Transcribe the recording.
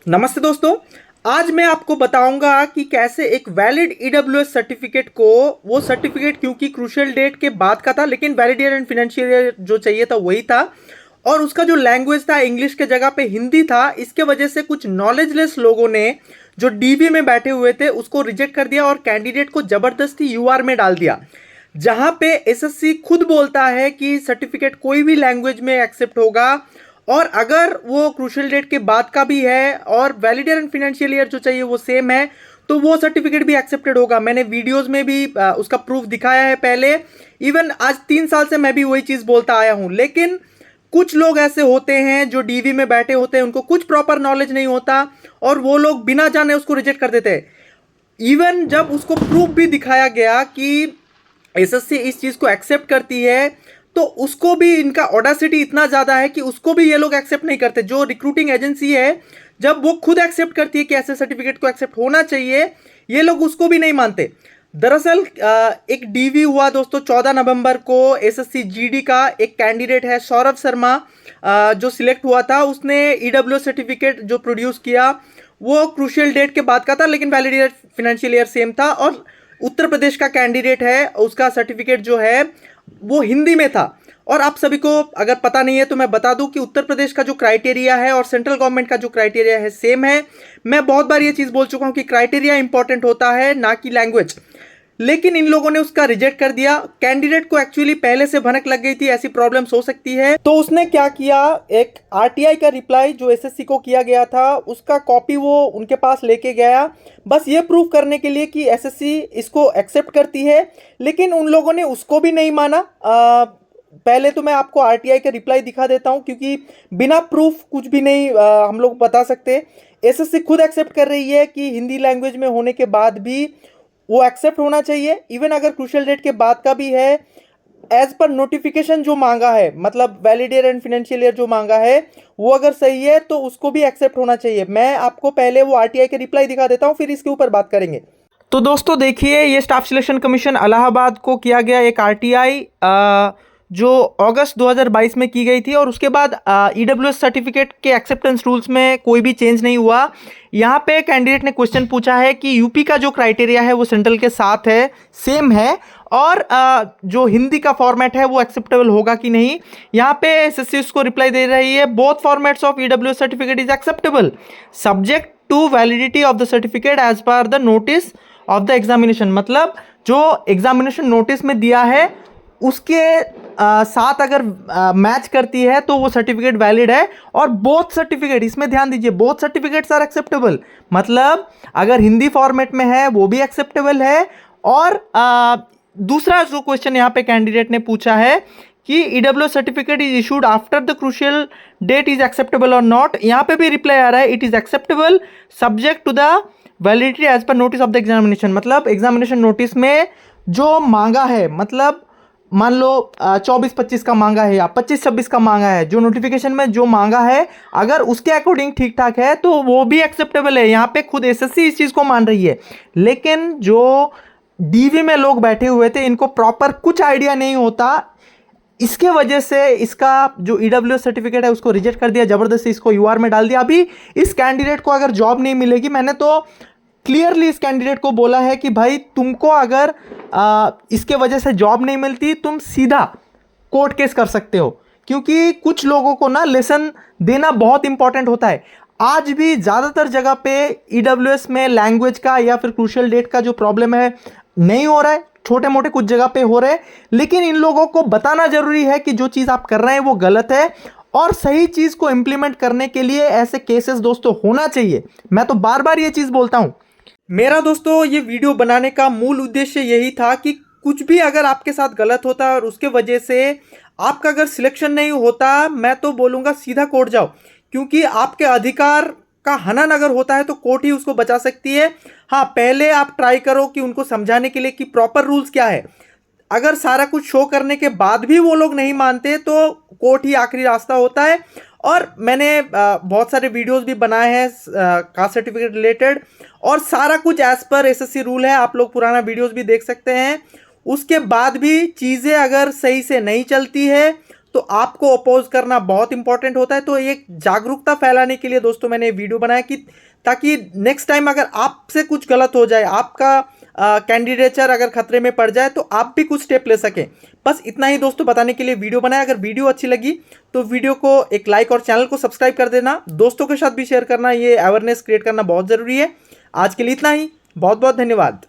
नमस्ते दोस्तों। आज मैं आपको बताऊंगा कि कैसे एक वैलिड ईडब्ल्यूएस सर्टिफिकेट को, वो सर्टिफिकेट क्योंकि क्रूशियल डेट के बाद का था लेकिन valid year and financial year जो चाहिए था वही था, और उसका जो लैंग्वेज था इंग्लिश के जगह पे हिंदी था। इसके वजह से कुछ नॉलेजलेस लोगों ने जो डीवी में बैठे हुए थे उसको रिजेक्ट कर दिया और कैंडिडेट को जबरदस्ती यूआर में डाल दिया, जहां पे एसएससी खुद बोलता है कि सर्टिफिकेट कोई भी लैंग्वेज में एक्सेप्ट होगा, और अगर वो क्रूशियल डेट के बाद का भी है और valid year and financial year जो चाहिए वो सेम है तो वो सर्टिफिकेट भी एक्सेप्टेड होगा। मैंने वीडियोस में भी उसका प्रूफ दिखाया है पहले। इवन आज 3 साल से मैं भी वही चीज़ बोलता आया हूं, लेकिन कुछ लोग ऐसे होते हैं जो डीवी में बैठे होते हैं, उनको कुछ प्रॉपर नॉलेज नहीं होता और वो लोग बिना जाने उसको रिजेक्ट कर देते हैं। इवन जब उसको प्रूफ भी दिखाया गया कि एसएससी इस चीज को एक्सेप्ट करती है तो उसको भी इनका ऑडासिटी इतना ज्यादा है कि उसको भी ये लोग एक्सेप्ट नहीं करते। जो रिक्रूटिंग एजेंसी है जब वो खुद एक्सेप्ट करती है कि ऐसे सर्टिफिकेट को एक्सेप्ट होना चाहिए, ये लोग उसको भी नहीं मानते। दरअसल एक डीवी हुआ दोस्तों 14 नवंबर को। एसएससी जीडी का एक कैंडिडेट है सौरभ शर्मा, जो सिलेक्ट हुआ था, उसने ईडब्ल्यू सर्टिफिकेट जो प्रोड्यूस किया वो क्रूशियल डेट के बाद का था लेकिन valid year financial year same था। और उत्तर प्रदेश का कैंडिडेट है, उसका सर्टिफिकेट जो है वो हिंदी में था। और आप सभी को अगर पता नहीं है तो मैं बता दूं कि उत्तर प्रदेश का जो क्राइटेरिया है और सेंट्रल गवर्नमेंट का जो क्राइटेरिया है सेम है। मैं बहुत बार ये चीज़ बोल चुका हूं कि क्राइटेरिया इंपॉर्टेंट होता है ना कि लैंग्वेज, लेकिन इन लोगों ने उसका रिजेक्ट कर दिया। कैंडिडेट को एक्चुअली पहले से भनक लग गई थी ऐसी प्रॉब्लम्स हो सकती है, तो उसने क्या किया, एक आरटीआई का रिप्लाई जो एसएससी को किया गया था उसका कॉपी वो उनके पास लेके गया, बस ये प्रूव करने के लिए कि एसएससी इसको एक्सेप्ट करती है। लेकिन उन लोगों ने उसको भी नहीं माना। पहले तो मैं आपको आरटीआई का रिप्लाई दिखा देता हूं क्योंकि बिना प्रूफ कुछ भी नहीं हम लोग बता सकते। एसएससी खुद एक्सेप्ट कर रही है कि हिंदी लैंग्वेज में होने के बाद भी वो एक्सेप्ट होना चाहिए। इवन अगर क्रूशियल डेट के बाद का भी है, एज पर नोटिफिकेशन जो मांगा है, मतलब valid year and financial year जो मांगा है वो अगर सही है तो उसको भी एक्सेप्ट होना चाहिए। मैं आपको पहले वो आरटीआई के रिप्लाई दिखा देता हूं, फिर इसके ऊपर बात करेंगे। तो दोस्तों देखिए, ये स्टाफ सिलेक्शन कमीशन इलाहाबाद को किया गया एक आरटीआई जो अगस्त 2022 में की गई थी, और उसके बाद ईडब्ल्यूएस सर्टिफिकेट के एक्सेप्टेंस रूल्स में कोई भी चेंज नहीं हुआ। यहाँ पे कैंडिडेट ने क्वेश्चन पूछा है कि यूपी का जो क्राइटेरिया है वो सेंट्रल के साथ है, सेम है, और जो हिंदी का फॉर्मेट है वो एक्सेप्टेबल होगा कि नहीं। यहाँ पे एसएससी उसको रिप्लाई दे रही है, both formats of EWS certificate is acceptable subject to validity of the certificate as per the notice of the examination. मतलब जो एग्जामिनेशन नोटिस में दिया है उसके साथ अगर मैच करती है तो वो सर्टिफिकेट वैलिड है। और बोथ सर्टिफिकेट, इसमें ध्यान दीजिए, बोथ सर्टिफिकेट्स आर एक्सेप्टेबल, मतलब अगर हिंदी फॉर्मेट में है वो भी एक्सेप्टेबल है। और दूसरा जो क्वेश्चन यहाँ पे कैंडिडेट ने पूछा है कि EWS certificate is issued after the crucial date is acceptable और नॉट, यहाँ पे भी रिप्लाई आ रहा है it is acceptable subject to the validity as per notice of the examination. मतलब एग्जामिनेशन नोटिस में जो मांगा है, मतलब मान लो 24-25 का मांगा है या 25-26 का मांगा है, जो नोटिफिकेशन में जो मांगा है अगर उसके अकॉर्डिंग ठीक ठाक है तो वो भी एक्सेप्टेबल है। यहाँ पे खुद एसएससी इस चीज़ को मान रही है। लेकिन जो डीवी में लोग बैठे हुए थे इनको प्रॉपर कुछ आइडिया नहीं होता, इसके वजह से इसका जो ईडब्ल्यू सर्टिफिकेट है उसको रिजेक्ट कर दिया, जबरदस्ती इसको यूआर में डाल दिया। अभी इस कैंडिडेट को अगर जॉब नहीं मिलेगी, मैंने तो क्लियरली इस कैंडिडेट को बोला है कि भाई तुमको अगर इसके वजह से जॉब नहीं मिलती तुम सीधा कोर्ट केस कर सकते हो, क्योंकि कुछ लोगों को ना लेसन देना बहुत इंपॉर्टेंट होता है। आज भी ज़्यादातर जगह पे ईडब्ल्यूएस में लैंग्वेज का या फिर क्रूशियल डेट का जो प्रॉब्लम है नहीं हो रहा है, छोटे मोटे कुछ जगह पे हो रहे हैं, लेकिन इन लोगों को बताना जरूरी है कि जो चीज़ आप कर रहे हैं वो गलत है, और सही चीज़ को इंप्लीमेंट करने के लिए ऐसे केसेस दोस्तों होना चाहिए। मैं तो बार बार ये चीज़ बोलता हूँ। मेरा दोस्तों ये वीडियो बनाने का मूल उद्देश्य यही था कि कुछ भी अगर आपके साथ गलत होता है और उसके वजह से आपका अगर सिलेक्शन नहीं होता, मैं तो बोलूँगा सीधा कोर्ट जाओ, क्योंकि आपके अधिकार का हनन अगर होता है तो कोर्ट ही उसको बचा सकती है। हाँ, पहले आप ट्राई करो कि उनको समझाने के लिए कि प्रॉपर रूल्स क्या है। अगर सारा कुछ शो करने के बाद भी वो लोग नहीं मानते तो कोर्ट ही आखिरी रास्ता होता है। और मैंने बहुत सारे वीडियोस भी बनाए हैं कास्ट सर्टिफिकेट रिलेटेड, और सारा कुछ एज पर एसएससी रूल है, आप लोग पुराना वीडियोस भी देख सकते हैं। उसके बाद भी चीज़ें अगर सही से नहीं चलती है तो आपको अपोज करना बहुत इंपॉर्टेंट होता है। तो एक जागरूकता फैलाने के लिए दोस्तों मैंने वीडियो बनाया कि ताकि नेक्स्ट टाइम अगर आपसे कुछ गलत हो जाए, आपका कैंडिडेचर अगर खतरे में पड़ जाए, तो आप भी कुछ स्टेप ले सकें। बस इतना ही दोस्तों बताने के लिए वीडियो बनाया। अगर वीडियो अच्छी लगी तो वीडियो को एक लाइक और चैनल को सब्सक्राइब कर देना, दोस्तों के साथ भी शेयर करना। ये अवेयरनेस क्रिएट करना बहुत ज़रूरी है। आज के लिए इतना ही, बहुत बहुत धन्यवाद।